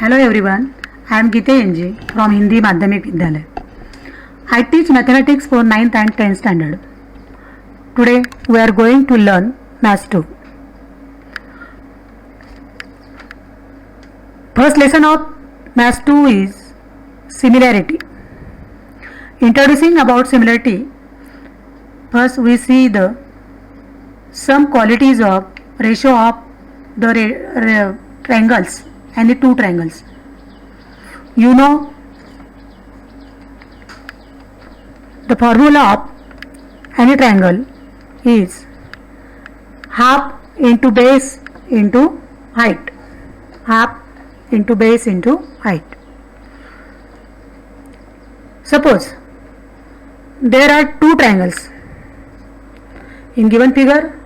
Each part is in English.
Hello everyone, I am Gite NG from Hindi Madhyamik Vidyalaya. I teach mathematics for 9th and 10th standard. Today we are going to learn Maths 2. First lesson of Maths 2 is similarity. Introducing about similarity, first we see the some qualities of ratio of the triangles and the two triangles. You know the formula of any triangle is half into base into height. Half into base into height. Suppose there are two triangles. In given figure,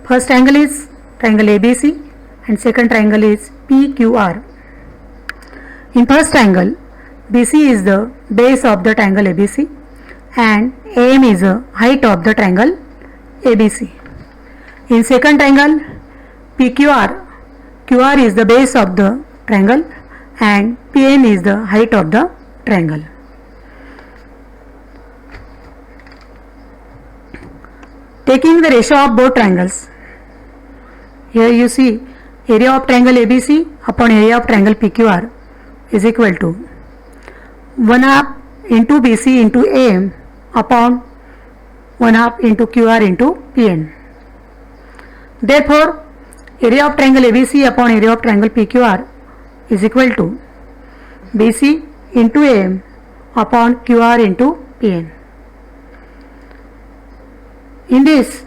first triangle is triangle ABC and second triangle is PQR. In first triangle, BC is the base of the triangle ABC and AM is the height of the triangle ABC. In second triangle, PQR, QR is the base of the triangle and PM is the height of the triangle. Taking the ratio of both triangles, here you see area of triangle ABC upon area of triangle PQR is equal to 1 half into BC into AM upon 1 half into QR into PN. Therefore, area of triangle ABC upon area of triangle PQR is equal to BC into AM upon QR into PN. In this,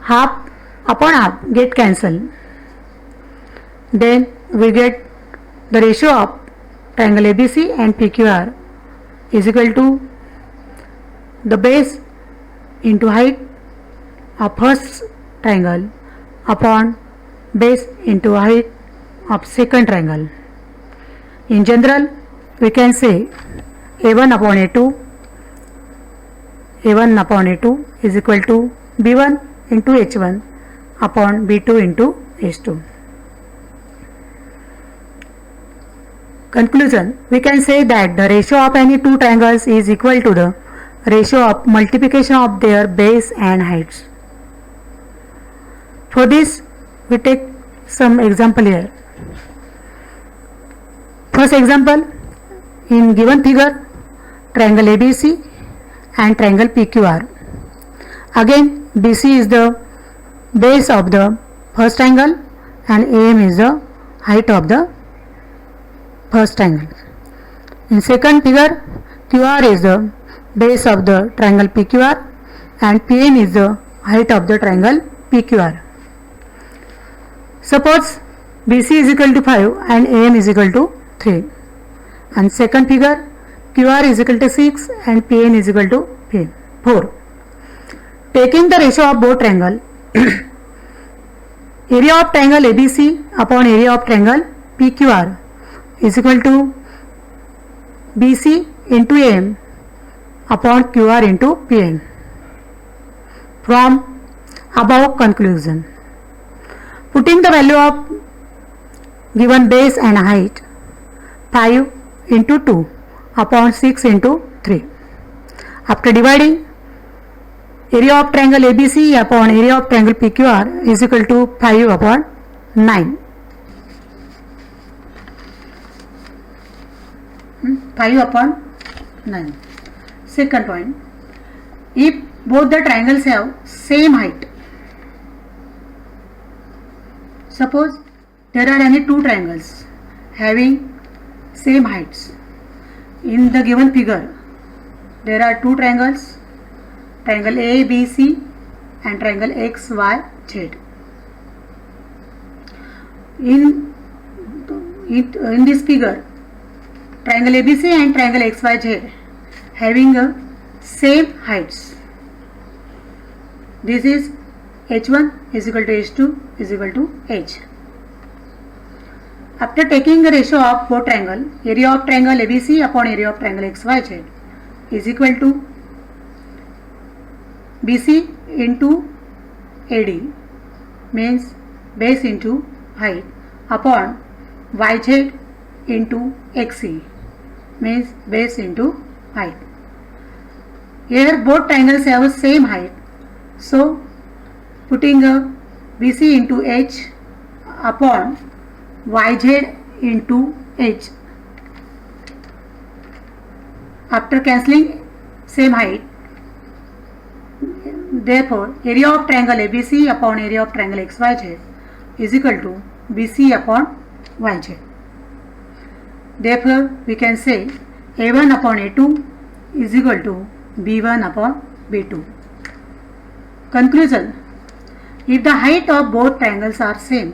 half upon half get cancelled. Then we get the ratio of triangle ABC and PQR is equal to the base into height of first triangle upon base into height of second triangle. In general, we can say A1 upon A2 is equal to B1 into H1 upon B2 into H2. Conclusion, we can say that the ratio of any two triangles is equal to the ratio of multiplication of their base and heights. For this, we take some example here. First example, in given figure, triangle ABC and triangle PQR. Again, BC is the base of the first triangle and AM is the height of the first triangle. In second figure, QR is the base of the triangle PQR and PN is the height of the triangle PQR. Suppose BC is equal to 5 and AM is equal to 3. And second figure, QR is equal to 6 and PN is equal to 4. Taking the ratio of both triangle, area of triangle ABC upon area of triangle PQR is equal to BC into AM upon QR into PN. From above conclusion, putting the value of given base and height 5 into 2 upon 6 into 3. After dividing, area of triangle ABC upon area of triangle PQR is equal to 5 upon 9. 5 upon 9. Second point, if both the triangles have same height, suppose there are any two triangles having same heights. In the given figure, there are two triangles, triangle ABC and triangle XYZ. In this figure, triangle ABC and triangle XYZ having a same heights. This is H1 is equal to H2 is equal to H. After taking the ratio of both triangle, area of triangle ABC upon area of triangle XYZ is equal to BC into AD, means base into height, upon YZ into XC, means base into height. Here both triangles have the same height, so putting a BC into H upon YZ into H. After cancelling same height, therefore area of triangle ABC upon area of triangle XYZ is equal to BC upon YZ. Therefore we can say A1 upon A2 is equal to B1 upon B2. Conclusion: if the height of both triangles are same,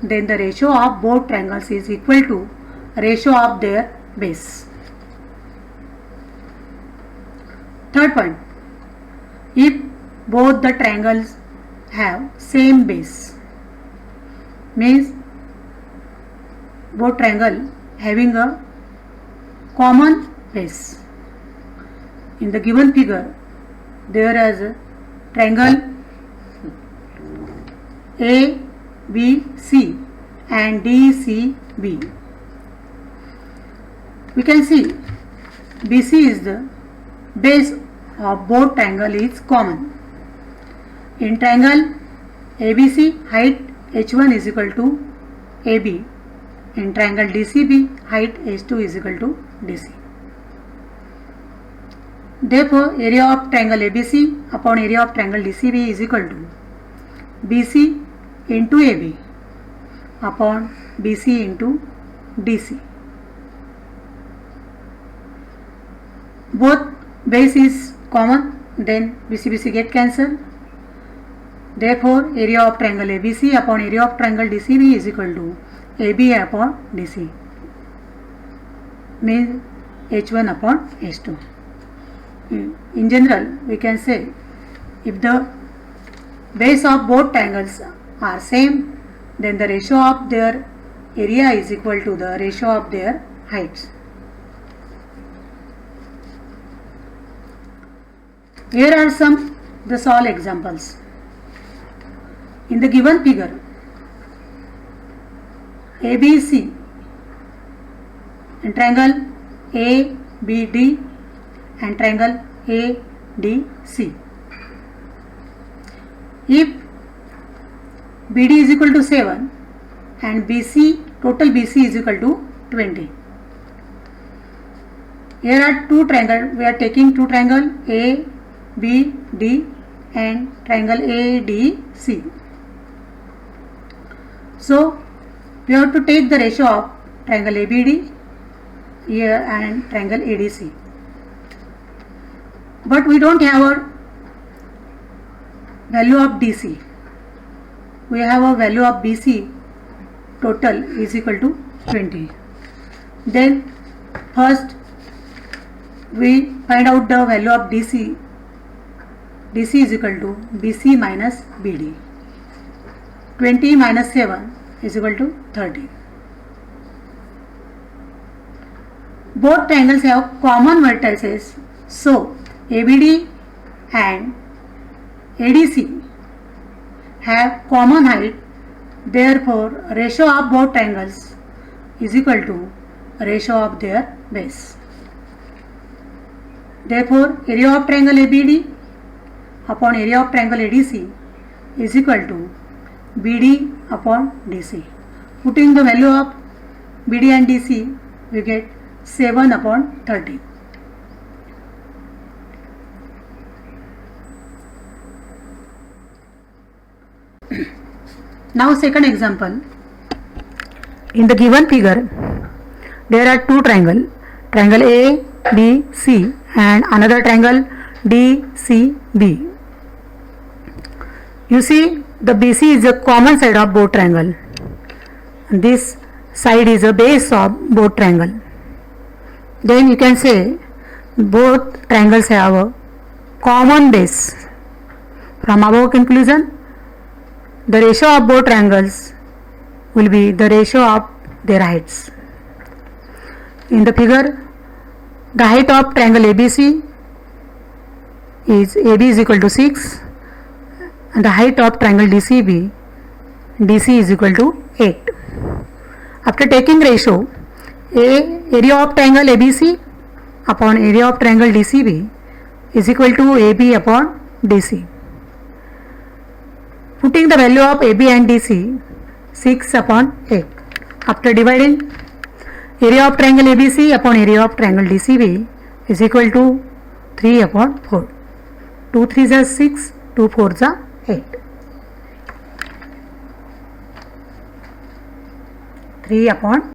then the ratio of both triangles is equal to ratio of their base. Third point, if both the triangles have same base, means both triangle having a common base. In the given figure, there is a triangle ABC and DCB. We can see BC is the base of both triangle is common. In triangle ABC, height H1 is equal to AB. In triangle DCB, height H2 is equal to DC. Therefore, area of triangle ABC upon area of triangle DCB is equal to BC into AB upon BC into DC. Both base is common, then BC get cancelled. Therefore, area of triangle ABC upon area of triangle DCB is equal to AB upon DC, means H1 upon H2. In general, we can say if the base of both triangles are same, then the ratio of their area is equal to the ratio of their heights. Here are some the solve examples. In the given figure, ABC and triangle ABD and triangle ADC. If BD is equal to 7 and total BC is equal to 20. Here are two triangles. We are taking two triangles ABD and triangle ADC. So we have to take the ratio of triangle ABD here and triangle ADC. But we don't have a value of DC. We have a value of BC total is equal to 20. Then first we find out the value of DC. DC is equal to BC minus BD. 20 minus 7 is equal to 30. Both triangles have common vertices, so ABD and ADC have common height. Therefore, ratio of both triangles is equal to ratio of their base. Therefore, area of triangle ABD upon area of triangle ADC is equal to BD upon DC. Putting the value of BD and DC, we get 7 upon 30. Now second example. In the given figure, there are two triangles, triangle ABC and another triangle DCB. You see, the BC is a common side of both triangle. This side is a base of both triangle. Then you can say both triangles have a common base. From above conclusion, the ratio of both triangles will be the ratio of their heights. In the figure, the height of triangle ABC is AB is equal to 6 and the height of triangle DC is equal to 8. After taking ratio, area of triangle ABC upon area of triangle DCB is equal to AB upon DC. Putting the value of AB and DC 6 upon 8. After dividing, area of triangle ABC upon area of triangle DCB is equal to 3 upon 4. 2 3s are 6, 2 4s are 8. 3 upon